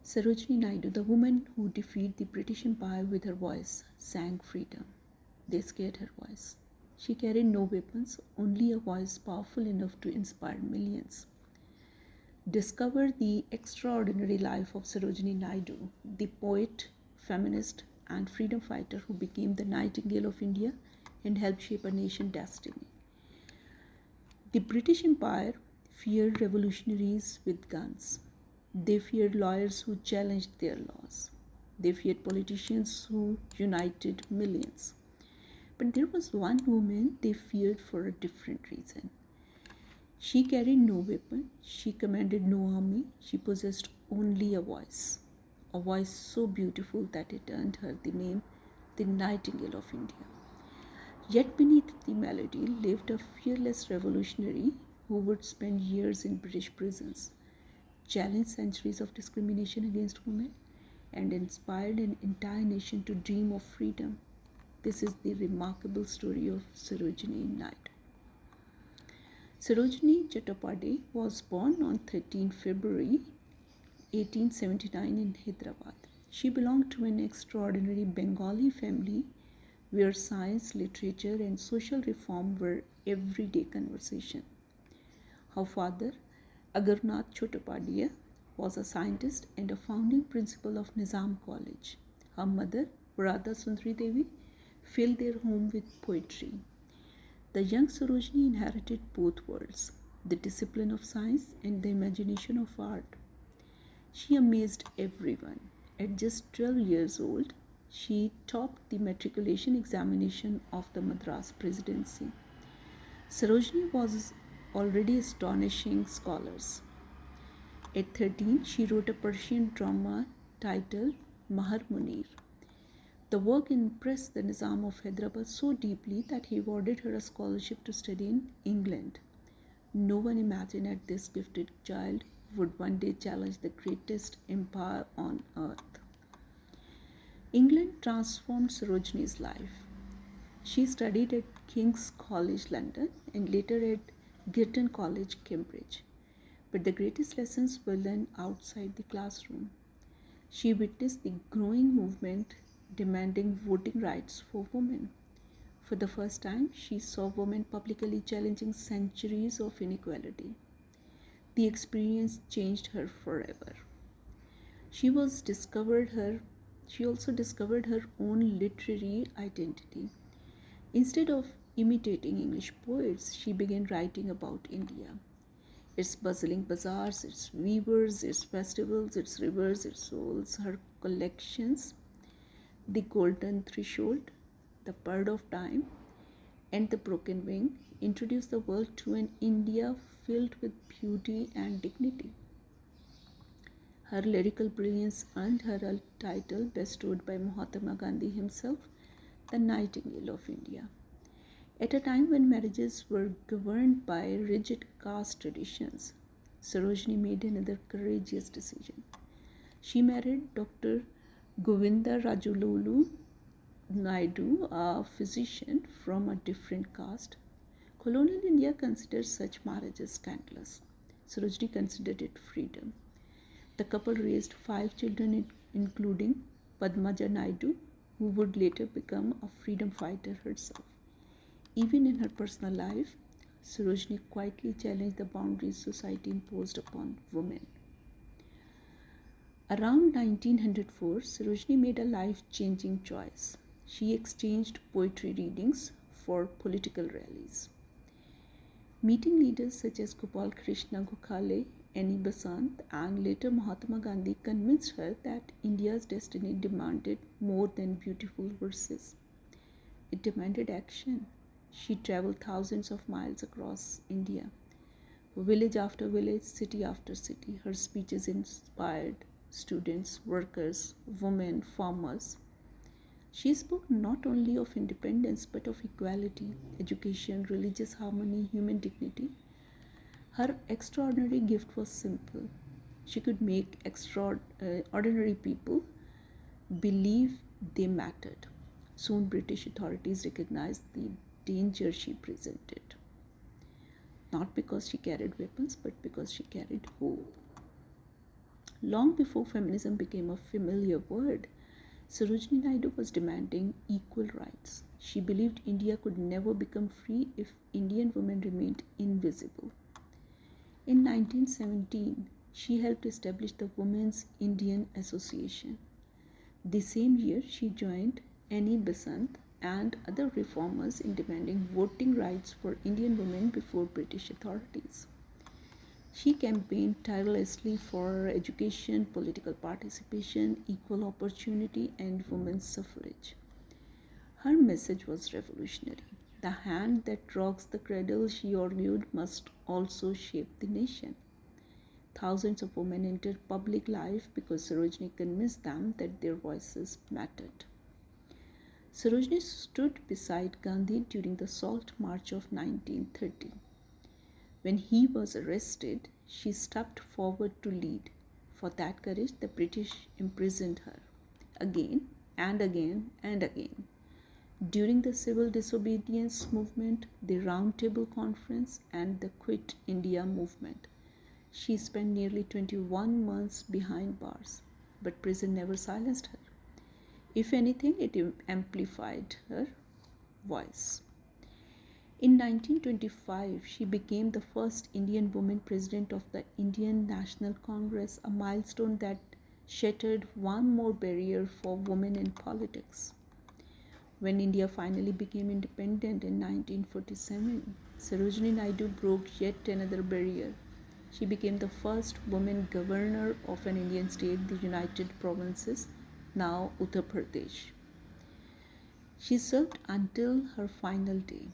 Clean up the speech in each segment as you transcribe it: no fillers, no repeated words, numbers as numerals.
Sarojini Naidu, the woman who defeated the British Empire with her voice, sang freedom. They scared her voice. She carried no weapons, only a voice powerful enough to inspire millions. Discover the extraordinary life of Sarojini Naidu, the poet, feminist, and freedom fighter who became the Nightingale of India and helped shape a nation's destiny. The British Empire feared revolutionaries with guns. They feared lawyers who challenged their laws. They feared politicians who united millions. But there was one woman they feared for a different reason. She carried no weapon, she commanded no army, she possessed only a voice so beautiful that it earned her the name the Nightingale of India. Yet beneath the melody lived a fearless revolutionary who would spend years in British prisons, challenged centuries of discrimination against women, and inspired an entire nation to dream of freedom. This is the remarkable story of Sarojini Naidu. Sarojini Chattopadhyay was born on 13 February 1879 in Hyderabad. She belonged to an extraordinary Bengali family where science, literature, and social reform were everyday conversation. Her father, Agarnath Chattopadhyay, was a scientist and a founding principal of Nizam College. Her mother, Radha Sundari Devi, filled their home with poetry. The young Sarojini inherited both worlds, the discipline of science and the imagination of art. She amazed everyone. At just 12 years old, she topped the matriculation examination of the Madras Presidency. Sarojini was already astonishing scholars. At 13, she wrote a Persian drama titled Mahar Munir. The work impressed the Nizam of Hyderabad so deeply that he awarded her a scholarship to study in England. No one imagined that this gifted child would one day challenge the greatest empire on earth. England transformed Sarojini's life. She studied at King's College London and later at Girton College, Cambridge. But the greatest lessons were learned outside the classroom. She witnessed the growing movement demanding voting rights for women. For the first time, she saw women publicly challenging centuries of inequality. The experience changed her forever. She also discovered her own literary identity. Instead of imitating English poets, she began writing about India. Its bustling bazaars, its weavers, its festivals, its rivers, its souls, her collections, The Golden Threshold, The Bird of Time, and The Broken Wing, introduced the world to an India filled with beauty and dignity. Her lyrical brilliance earned her a title bestowed by Mahatma Gandhi himself, the Nightingale of India. At a time when marriages were governed by rigid caste traditions, Sarojini made another courageous decision. She married Dr. Govinda Rajululu Naidu, a physician from a different caste. Colonial India considered such marriages scandalous. Sarojini considered it freedom. The couple raised 5 children, including Padmaja Naidu, who would later become a freedom fighter herself. Even in her personal life, Sarojini quietly challenged the boundaries society imposed upon women. Around 1904, Sarojini made a life-changing choice. She exchanged poetry readings for political rallies. Meeting leaders such as Gopal, Krishna, Gokhale, Annie Besant, and later Mahatma Gandhi convinced her that India's destiny demanded more than beautiful verses. It demanded action. She traveled thousands of miles across India. Village after village, city after city, her speeches inspired students, workers, women, farmers. She spoke not only of independence but of equality, education, religious harmony, human dignity. Her extraordinary gift was simple. She could make ordinary people believe they mattered. Soon British authorities recognized the danger she presented, not because she carried weapons but because she carried hope. Long before feminism became a familiar word, Sarojini Naidu was demanding equal rights. She believed India could never become free if Indian women remained invisible. In 1917, she helped establish the Women's Indian Association. The same year, she joined Annie Besant and other reformers in demanding voting rights for Indian women before British authorities. She campaigned tirelessly for education, political participation, equal opportunity, and women's suffrage. Her message was revolutionary. The hand that rocks the cradle, she argued, must also shape the nation. Thousands of women entered public life because Sarojini convinced them that their voices mattered. Sarojini stood beside Gandhi during the Salt March of 1930. When he was arrested, she stepped forward to lead. For that courage, the British imprisoned her again and again and again. During the civil disobedience movement, the Round Table Conference, and the Quit India movement, she spent nearly 21 months behind bars, but prison never silenced her. If anything, it amplified her voice. In 1925, she became the first Indian woman president of the Indian National Congress, a milestone that shattered one more barrier for women in politics. When India finally became independent in 1947, Sarojini Naidu broke yet another barrier. She became the first woman governor of an Indian state, the United Provinces, now Uttar Pradesh. She served until her final day.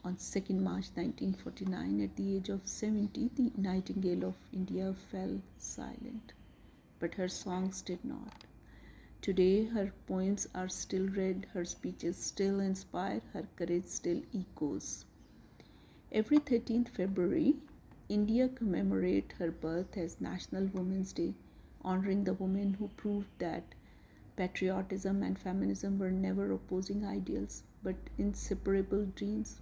On 2nd March 1949, at the age of 70, the Nightingale of India fell silent. But her songs did not. Today, her poems are still read, her speeches still inspire, her courage still echoes. Every 13th February, India commemorates her birth as National Women's Day, honoring the women who proved that patriotism and feminism were never opposing ideals but inseparable dreams.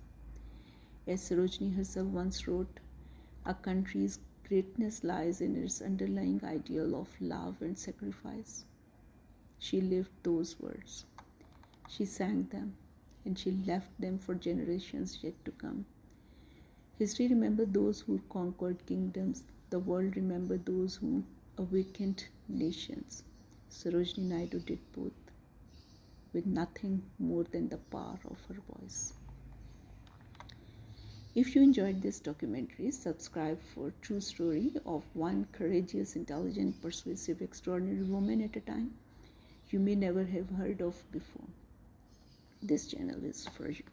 As Sarojini herself once wrote, a country's greatness lies in its underlying ideal of love and sacrifice. She lived those words. She sang them, and she left them for generations yet to come. History remembers those who conquered kingdoms. The world remembers those who awakened nations. Sarojini Naidu did both, with nothing more than the power of her voice. If you enjoyed this documentary, subscribe for true story of one courageous, intelligent, persuasive, extraordinary woman at a time you may never have heard of before. This channel is for you.